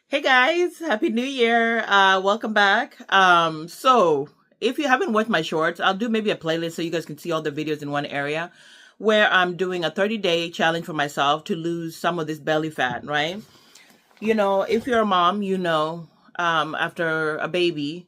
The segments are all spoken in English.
Hey guys, happy new year. Welcome back. So if you haven't watched my shorts, I'll do maybe a playlist so you guys can see all the videos in one area where I'm doing a 30-day challenge for myself to lose some of this belly fat, right? If you're a mom, after a baby,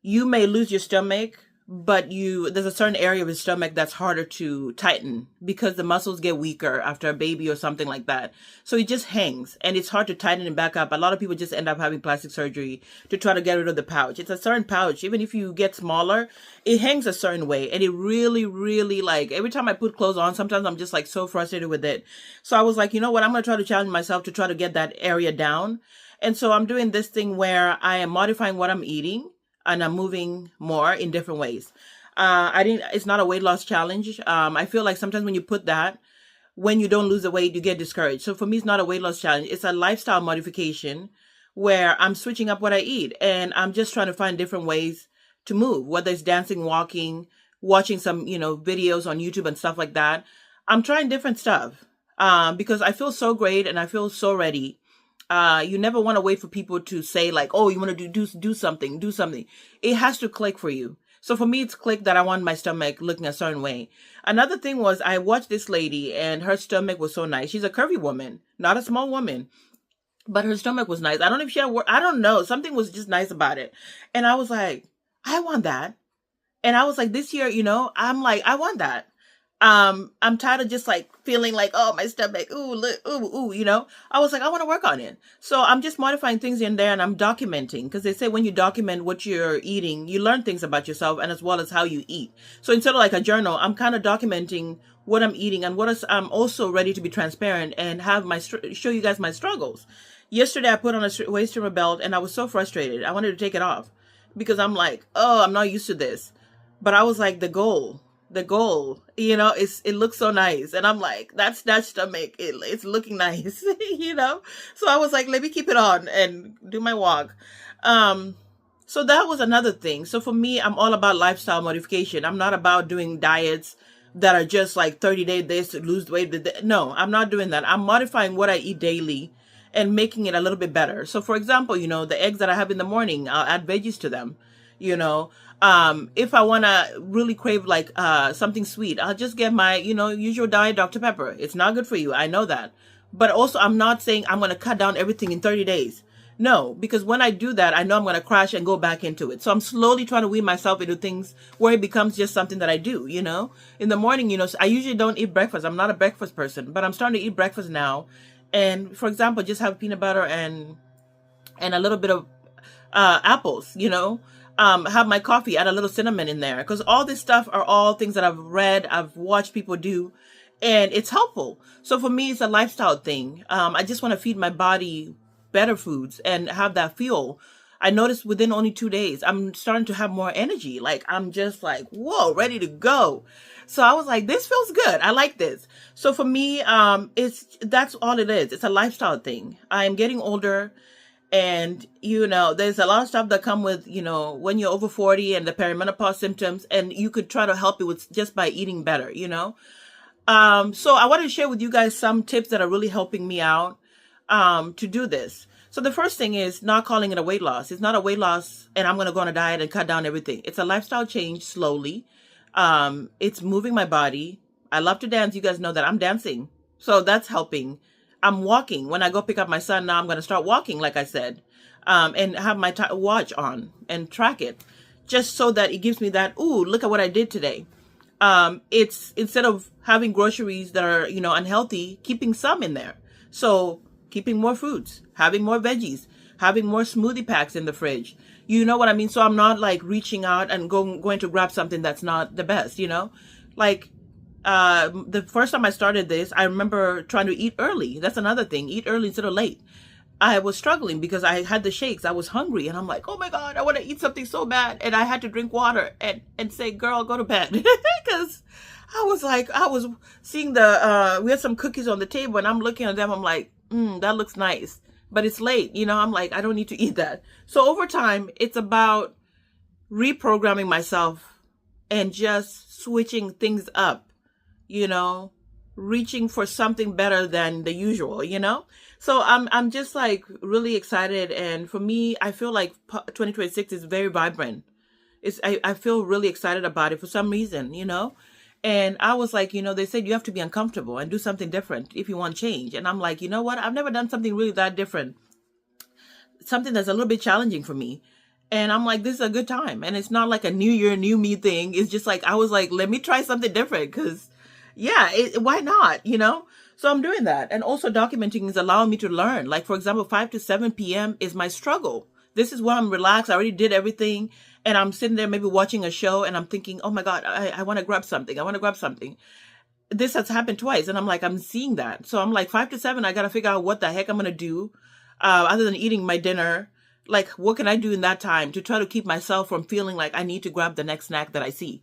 you may lose your stomach, but there's a certain area of your stomach that's harder to tighten because the muscles get weaker after a baby or something like that. So it just hangs and it's hard to tighten it back up. A lot of people just end up having plastic surgery to try to get rid of the pouch. It's a certain pouch. Even if you get smaller, it hangs a certain way. And it really, really, like, every time I put clothes on, sometimes I'm just like so frustrated with it. So I was like, you know what? I'm going to try to challenge myself to try to get that area down. And so I'm doing this thing where I am modifying what I'm eating and I'm moving more in different ways. I didn't. It's not a weight loss challenge. I feel like sometimes when you put that, when you don't lose the weight, you get discouraged. So for me, it's not a weight loss challenge. It's a lifestyle modification where I'm switching up what I eat and I'm just trying to find different ways to move, whether it's dancing, walking, watching some, videos on YouTube and stuff like that. I'm trying different stuff because I feel so great and I feel so ready. You never want to wait for people to say like, oh, you want to do something, do something. It has to click for you. So for me, it's clicked that I want my stomach looking a certain way. Another thing was I watched this lady and her stomach was so nice. She's a curvy woman, not a small woman, but her stomach was nice. I don't know if she had work. I don't know. Something was just nice about it. And I was like, I want that. And I was like, this year, I'm like, I want that. I'm tired of just like feeling like, oh, my stomach, ooh, look, ooh, I was like, I want to work on it. So I'm just modifying things in there and I'm documenting because they say when you document what you're eating, you learn things about yourself and as well as how you eat. So instead of like a journal, I'm kind of documenting what I'm eating and I'm also ready to be transparent and have show you guys my struggles. Yesterday, I put on a waist trimmer belt and I was so frustrated. I wanted to take it off because I'm like, oh, I'm not used to this. But I was like, the goal, it looks so nice. And I'm like, that's that stomach. It's looking nice, So I was like, let me keep it on and do my walk. Um, so that was another thing. So for me, I'm all about lifestyle modification. I'm not about doing diets that are just like 30-day days to lose weight. No, I'm not doing that. I'm modifying what I eat daily and making it a little bit better. So for example, the eggs that I have in the morning, I'll add veggies to them, you know. If I want to really crave like something sweet, I'll just get my, usual diet Dr. Pepper. It's not good for you. I know that. But also I'm not saying I'm going to cut down everything in 30 days. No, because when I do that, I know I'm going to crash and go back into it. So I'm slowly trying to wean myself into things where it becomes just something that I do, In the morning, I usually don't eat breakfast. I'm not a breakfast person, but I'm starting to eat breakfast now. And for example, just have peanut butter and a little bit of apples, have my coffee, add a little cinnamon in there. Because all this stuff are all things that I've read, I've watched people do, and it's helpful. So for me, it's a lifestyle thing. I just want to feed my body better foods and have that fuel. I noticed within only 2 days, I'm starting to have more energy. Like, I'm just like, whoa, ready to go. So I was like, this feels good. I like this. So for me, that's all it is. It's a lifestyle thing. I'm getting older. And, there's a lot of stuff that come with, when you're over 40 and the perimenopause symptoms, and you could try to help it with just by eating better. So I wanted to share with you guys some tips that are really helping me out, to do this. So the first thing is not calling it a weight loss. It's not a weight loss and I'm going to go on a diet and cut down everything. It's a lifestyle change slowly. It's moving my body. I love to dance. You guys know that I'm dancing. So that's helping. I'm walking. When I go pick up my son now, I'm going to start walking, like I said, and have my watch on and track it just so that it gives me that, ooh, look at what I did today. It's instead of having groceries that are, unhealthy, keeping some in there. So keeping more fruits, having more veggies, having more smoothie packs in the fridge. You know what I mean? So I'm not like reaching out and going to grab something that's not the best, like, the first time I started this, I remember trying to eat early. That's another thing. Eat early instead of late. I was struggling because I had the shakes. I was hungry and I'm like, oh my God, I want to eat something so bad. And I had to drink water and say, girl, go to bed. Because I was seeing we had some cookies on the table and I'm looking at them. I'm like, that looks nice, but it's late. I'm like, I don't need to eat that. So over time, it's about reprogramming myself and just switching things up, reaching for something better than the usual, So I'm just like really excited, and for me, I feel like 2026 is very vibrant. I feel really excited about it for some reason, you know? And I was like, they said you have to be uncomfortable and do something different if you want change. And I'm like, you know what? I've never done something really that different, something that's a little bit challenging for me. And I'm like, this is a good time. And it's not like a new year, new me thing. It's just like, I was like, let me try something different because, yeah, why not, So I'm doing that. And also documenting is allowing me to learn. Like, for example, 5 to 7 p.m. is my struggle. This is where I'm relaxed. I already did everything. And I'm sitting there maybe watching a show and I'm thinking, oh my God, I want to grab something. I want to grab something. This has happened twice. And I'm like, I'm seeing that. So I'm like, 5 to 7, I got to figure out what the heck I'm going to do other than eating my dinner. Like, what can I do in that time to try to keep myself from feeling like I need to grab the next snack that I see?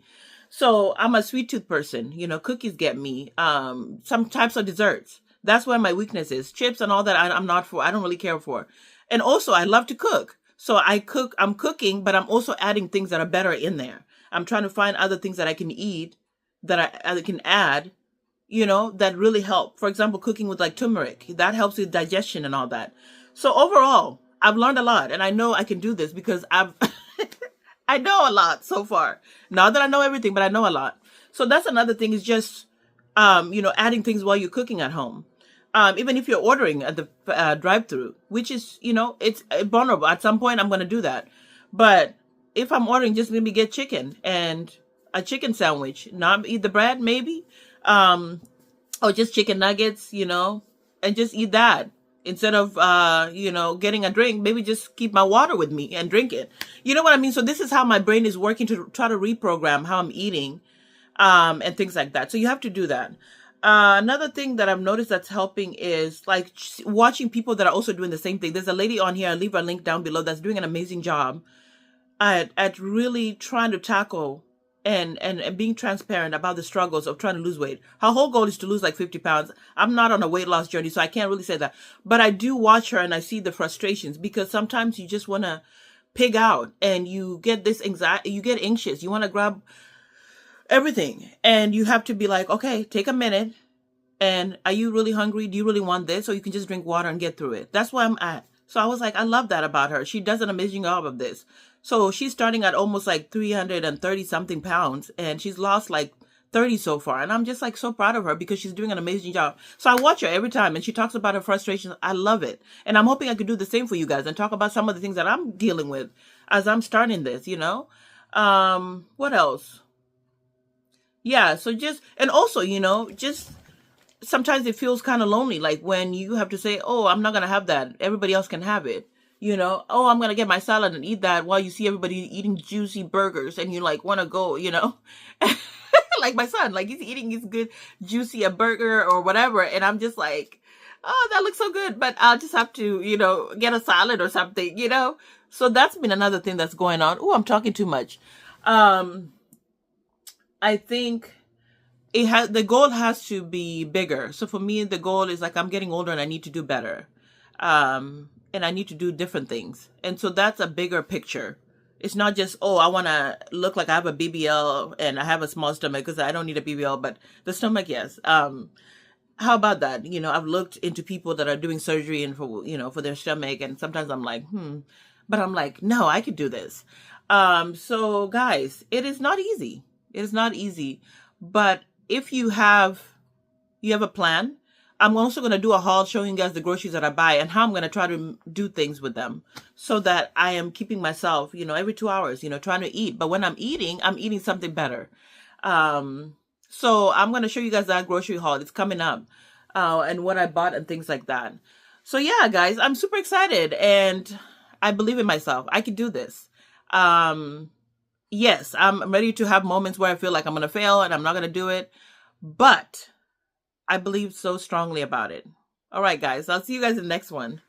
So I'm a sweet tooth person. Cookies get me. Some types of desserts. That's where my weakness is. Chips and all that I'm not for. I don't really care for. And also, I love to cook. So I'm cooking, but I'm also adding things that are better in there. I'm trying to find other things that I can eat that I can add, that really help. For example, cooking with like turmeric. That helps with digestion and all that. So overall, I've learned a lot, and I know I can do this because I know a lot so far. Not that I know everything, but I know a lot. So that's another thing is just, adding things while you're cooking at home. Even if you're ordering at the drive-through, which is, it's vulnerable. At some point, I'm going to do that. But if I'm ordering, just maybe get chicken and a chicken sandwich, not eat the bread, maybe, or just chicken nuggets, and just eat that. Instead of, getting a drink, maybe just keep my water with me and drink it. You know what I mean? So this is how my brain is working to try to reprogram how I'm eating, and things like that. So you have to do that. Another thing that I've noticed that's helping is like watching people that are also doing the same thing. There's a lady on here, I'll leave her link down below, that's doing an amazing job at really trying to tackle and being transparent about the struggles of trying to lose weight. Her whole goal is to lose like 50 pounds. I'm not on a weight loss journey, so I can't really say that. But I do watch her and I see the frustrations because sometimes you just want to pig out and you get this anxiety, you get anxious. You want to grab everything and you have to be like, okay, take a minute. And are you really hungry? Do you really want this? Or you can just drink water and get through it. That's where I'm at. So I was like, I love that about her. She does an amazing job of this. So she's starting at almost like 330 something pounds and she's lost like 30 so far. And I'm just like so proud of her because she's doing an amazing job. So I watch her every time and she talks about her frustrations. I love it. And I'm hoping I could do the same for you guys and talk about some of the things that I'm dealing with as I'm starting this, What else? Yeah. So and also, just sometimes it feels kind of lonely. Like when you have to say, oh, I'm not going to have that. Everybody else can have it. Oh, I'm going to get my salad and eat that while you see everybody eating juicy burgers and you like want to go, like my son, like he's eating his good juicy a burger or whatever. And I'm just like, oh, that looks so good, but I'll just have to, get a salad or something, So that's been another thing that's going on. Oh, I'm talking too much. I think the goal has to be bigger. So for me, the goal is like, I'm getting older and I need to do better. And I need to do different things. And so that's a bigger picture. It's not just, oh, I want to look like I have a BBL and I have a small stomach because I don't need a BBL, but the stomach, yes. How about that? I've looked into people that are doing surgery and for their stomach. And sometimes I'm like, but I'm like, no, I could do this. So guys, it is not easy. It is not easy, but if you have a plan, I'm also going to do a haul showing you guys the groceries that I buy and how I'm going to try to do things with them so that I am keeping myself, every 2 hours, trying to eat. But when I'm eating something better. So I'm going to show you guys that grocery haul. It's coming up, and what I bought and things like that. So yeah, guys, I'm super excited and I believe in myself. I can do this. Yes, I'm ready to have moments where I feel like I'm going to fail and I'm not going to do it, but I believe so strongly about it. All right, guys, I'll see you guys in the next one.